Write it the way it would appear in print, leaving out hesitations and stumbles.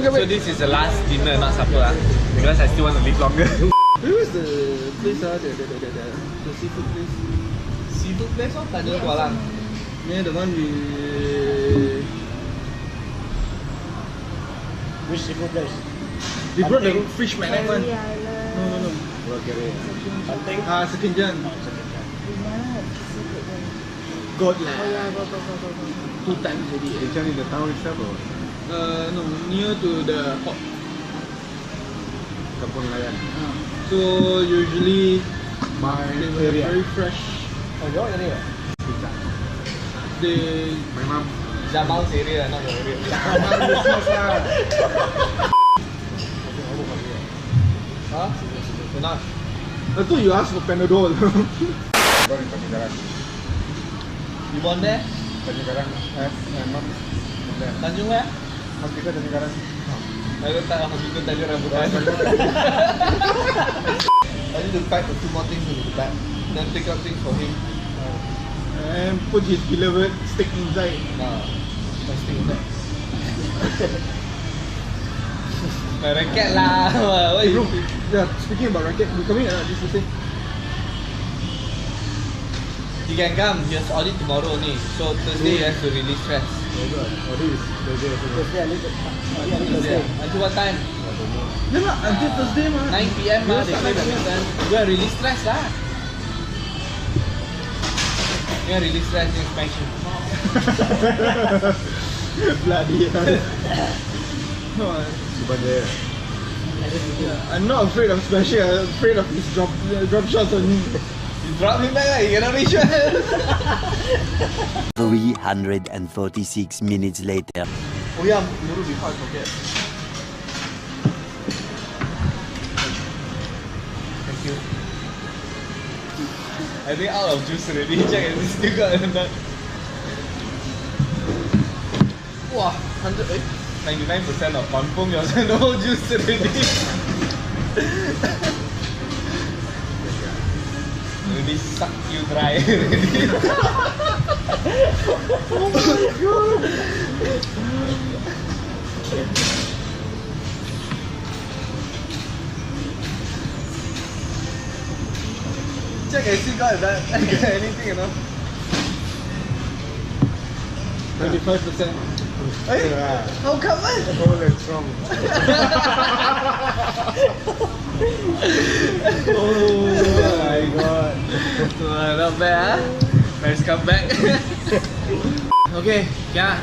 So this is the last dinner, not supper, because I still want to live longer. Where is the place? The seafood place. Seafood place, oh, Tanjung Kualang. Yeah, the one we. Which seafood place? They brought the fish magnet one. No. Something? Sekenjan. God lah. Oh, 2 times already. Sekenjan in the town itself or? No, near to the port. Kampung Nelayan. So usually My they were area. very fresh. Oh, your area? They My mom. Jamal's area, not your area. Huh? You're not? I thought you asked for Panadol. Born in Tanjung You born there? Tanjung my mom from there. Tanjung where? Hospital Tanjung I don't tak hospital Tanjung Rambutan. I need to pack a few more things into the bag. Then take out things for him. And put his beloved stick inside. Let's think of that. My racket lah. What Bro, you yeah, speaking about racket, you coming this Thursday? He can come, he has audit tomorrow only. So Thursday he has to release stress. Oh, this is Thursday also. Thursday. Until what time? Yeah lah, until Thursday mah. 9 PM Yeah, they start play 9 PM. badminton. Go and release stress lah. Go and release stress and smash him. Bloody hell. No, Subhanallah. yeah, I'm not afraid of smashing, I'm afraid of his drop shots on me. You drop him back lah, you cannot reach one. 346 minutes later. Oh yeah, Muru before I forget. Thank you. I think out of juice already. Check and still got another. Wow, 99% of confirm you also no juice already. Already suck you dry already. Oh my god! Check and see got that anything you know. 25%. Hey, how come man? Cold and strong. Oh my god. Not bad, huh? Nice comeback. Okay, yeah.